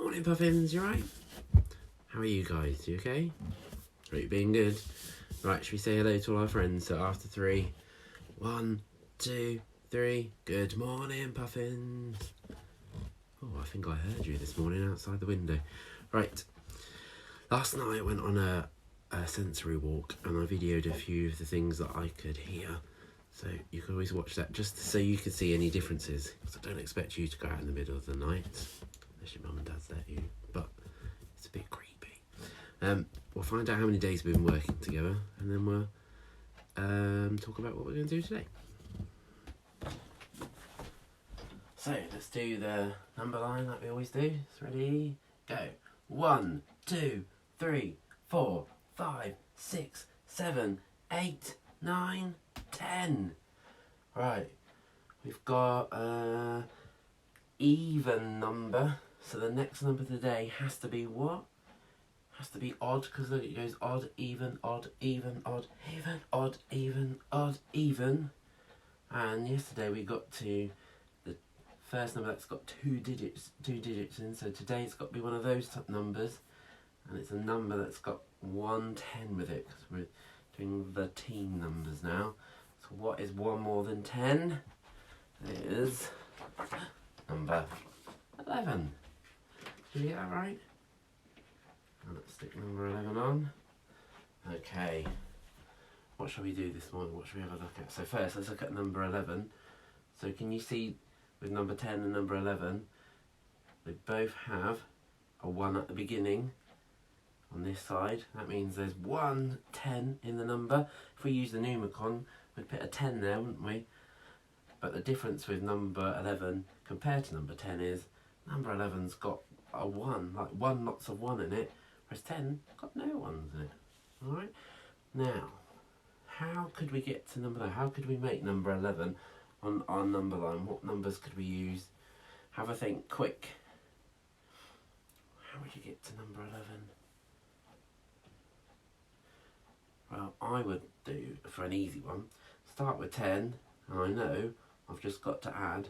Morning, Puffins. You right? How are you guys? You okay? Are you being good? Right, should we say hello to all our friends? So after 3, 1, 2, 3. Good morning, Puffins. Oh, I think I heard you this morning outside the window. Right. Last night I went on a sensory walk and I videoed a few of the things that I could hear. So you can always watch that just so you can see any differences. Because I don't expect you to go out in the middle of the night. Unless your mum and dad's let you. But it's a bit creepy. We'll find out how many days we've been working together. And then we'll talk about what we're going to do today. So let's do the number line like we always do. Ready? Go. 1, 2, 3, 4, 5, 6, 7, 8, 9, 10. Right. We've got even number. So the next number today has to be what? Has to be odd, because look, it goes odd, even, odd, even, odd, even, odd, even, odd, even. And yesterday we got to the first number that's got two digits in. So today it's got to be one of those numbers, and it's a number that's got 110 with it, because we're doing the teen numbers now. So what is 1 more than 10? It is number 11. Did you get that right? And let's stick number 11 on. Okay. What shall we do this morning? What shall we have a look at? So first, let's look at number 11. So can you see with number 10 and number 11, they both have a 1 at the beginning on this side. That means there's 1 10 in the number. If we use the Numicon, we'd put a 10 there, wouldn't we? But the difference with number 11 compared to number 10 is number 11's got a 1, like lots of 1 in it, whereas 10 got no 1s in it. Alright? Now, how could we get to number 9? How could we make number 11 on our number line? What numbers could we use? Have a think, quick. How would you get to number 11? Well, I would do, for an easy one, start with 10, and I know I've just got to add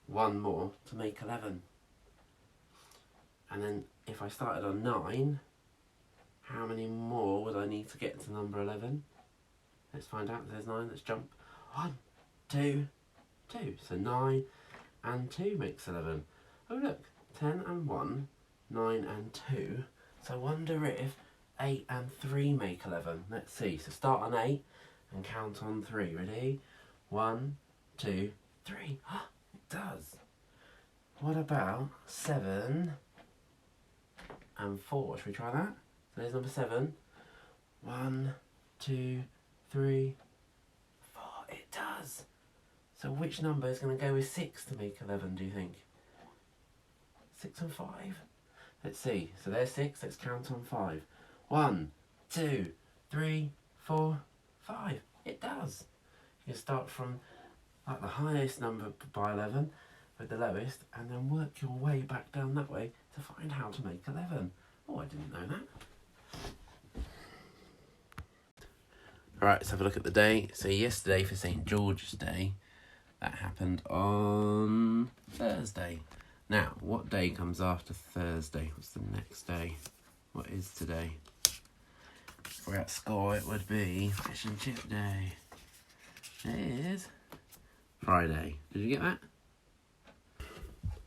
1 more to make 11. And then if I started on 9, how many more would I need to get to number 11? Let's find out. There's 9. Let's jump. 1, 2, 2. So 9 and 2 makes 11. Oh look, 10 and 1, 9 and 2. So I wonder if 8 and 3 make 11. Let's see. So start on 8 and count on 3. Ready? 1, 2, 3. It does. What about 7 and 4? Should we try that? So there's number 7. 1, 2, 3, 4. It does. So which number is going to go with 6 to make 11, do you think? 6 and 5? Let's see. So there's 6. Let's count on 5. 1, 2, 3, 4, 5. It does. You can start from like the highest number by 11 with the lowest, and then work your way back down that way to find how to make 11. Oh, I didn't know that. Alright, let's have a look at the day. So yesterday for St. George's Day, that happened on Thursday. Now, what day comes after Thursday? What's the next day? What is today? If we're at school, it would be Fish and Chip Day. It is Friday. Did you get that?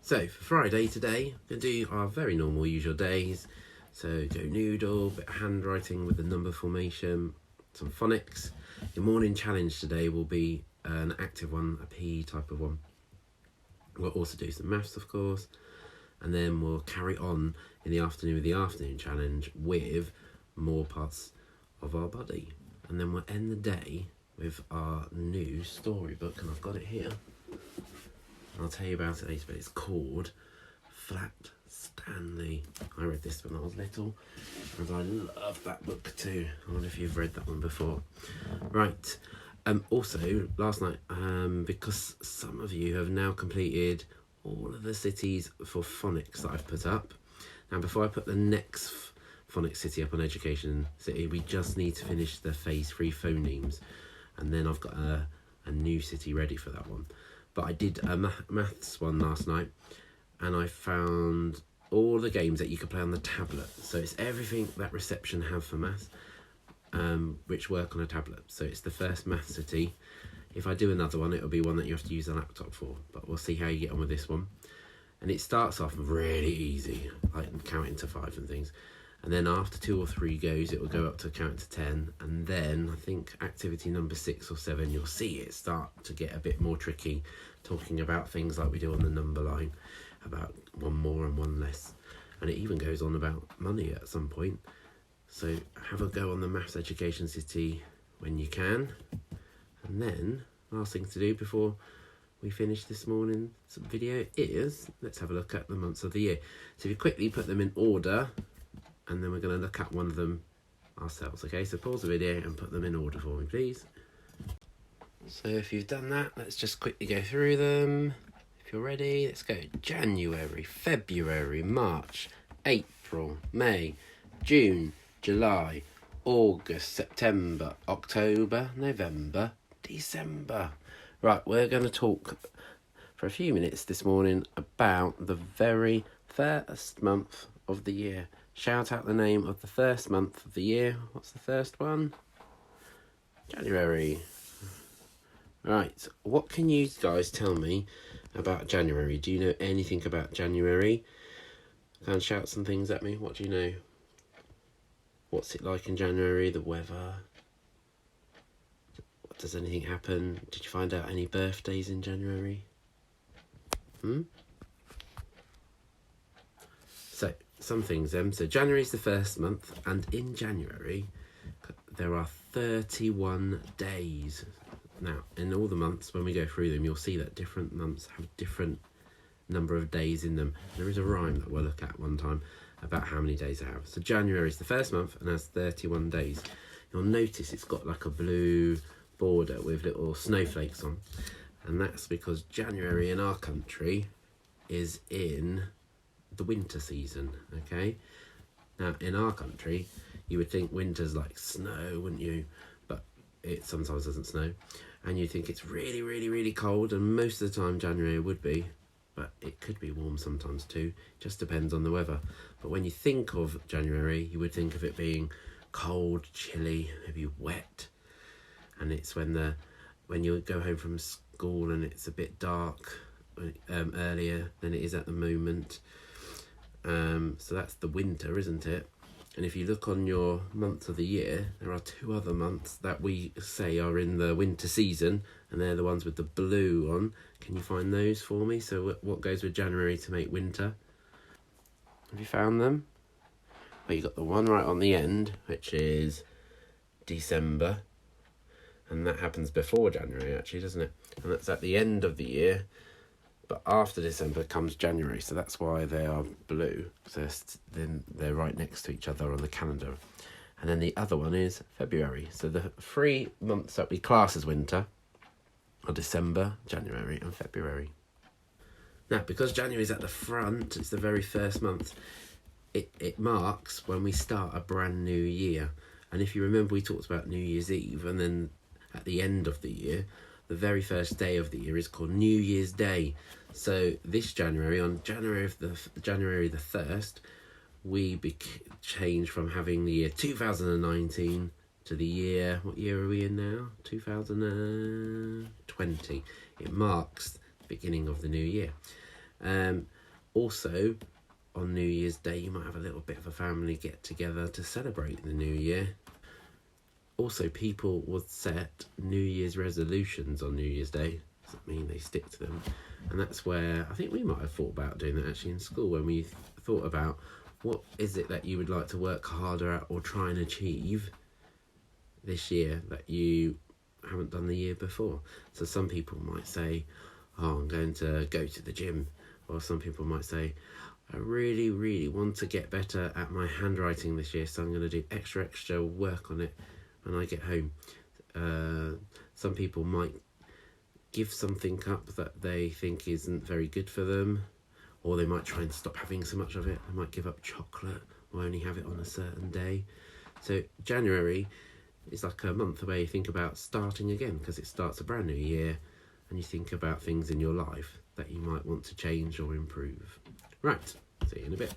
So, for Friday today, we're going to do our very normal usual days. So, go noodle, bit of handwriting with the number formation, some phonics. Your morning challenge today will be an active one, a PE type of one. We'll also do some maths, of course. And then we'll carry on in the afternoon with the afternoon challenge with more parts of our body. And then we'll end the day with our new storybook, and I've got it here. I'll tell you about it later, but it's called Flat Stanley. I read this when I was little, and I love that book too. I wonder if you've read that one before. Right. Also, last night, because some of you have now completed all of the cities for phonics that I've put up. Now, before I put the next phonics city up on Education City, we just need to finish the phase 3 phonemes, and then I've got a new city ready for that one. But I did a maths one last night, and I found all the games that you can play on the tablet. So it's everything that reception have for maths, which work on a tablet. So it's the first Math City. If I do another one, it'll be one that you have to use a laptop for, but we'll see how you get on with this one. And it starts off really easy, like counting to 5 and things. And then after 2 or 3 goes, it will go up to count to 10. And then I think activity number 6 or 7, you'll see it start to get a bit more tricky, talking about things like we do on the number line, about one more and one less. And it even goes on about money at some point. So have a go on the Maths Education City when you can. And then, last thing to do before we finish this morning's video is, let's have a look at the months of the year. So if you quickly put them in order, and then we're going to look at one of them ourselves. Okay, so pause the video and put them in order for me, please. So if you've done that, let's just quickly go through them. If you're ready, let's go. January, February, March, April, May, June, July, August, September, October, November, December. Right, we're going to talk for a few minutes this morning about the very first month of the year. Shout out the name of the first month of the year. What's the first one? January. Right, what can you guys tell me about January? Do you know anything about January? Can you shout some things at me? What do you know? What's it like in January? The weather? Does anything happen? Did you find out any birthdays in January? So, some things then. So January is the first month, and in January there are 31 days. Now, in all the months, when we go through them, you'll see that different months have different number of days in them. There is a rhyme that we'll look at one time about how many days they have. So January is the first month and has 31 days. You'll notice it's got like a blue border with little snowflakes on, and that's because January in our country is in the winter season. Okay, now in our country you would think winter's like snow, wouldn't you? But it sometimes doesn't snow, and you think it's really, really, really cold, and most of the time January would be, but it could be warm sometimes too. Just depends on the weather. But when you think of January, you would think of it being cold, chilly, maybe wet, and it's when you go home from school and it's a bit dark earlier than it is at the moment. So that's the winter, isn't it? And if you look on your months of the year, there are 2 other months that we say are in the winter season, and they're the ones with the blue on. Can you find those for me? So what goes with January to make winter? Have you found them? Well, you got the one right on the end, which is December, and that happens before January actually, doesn't it? And that's at the end of the year. But after December comes January, so that's why they are blue. So then they're right next to each other on the calendar. And then the other one is February. So the 3 months that we class as winter are December, January and February. Now, because January is at the front, it's the very first month, it marks when we start a brand new year. And if you remember, we talked about New Year's Eve, and then at the end of the year, the very first day of the year is called New Year's Day. So this January, on January the 1st, we changed from having the year 2019 to the year, what year are we in now? 2020. It marks the beginning of the new year. Also, on New Year's Day, you might have a little bit of a family get together to celebrate the new year. Also, people would set New Year's resolutions on New Year's Day. Does that mean they stick to them? And that's where I think we might have thought about doing that actually in school, when we thought about what is it that you would like to work harder at or try and achieve this year that you haven't done the year before. So some people might say, oh, I'm going to go to the gym. Or some people might say, I really, really want to get better at my handwriting this year, so I'm going to do extra work on it when I get home. Some people might give something up that they think isn't very good for them, or they might try and stop having so much of it. They might give up chocolate or only have it on a certain day. So January is like a month where you think about starting again, because it starts a brand new year, and you think about things in your life that you might want to change or improve. Right, See you in a bit.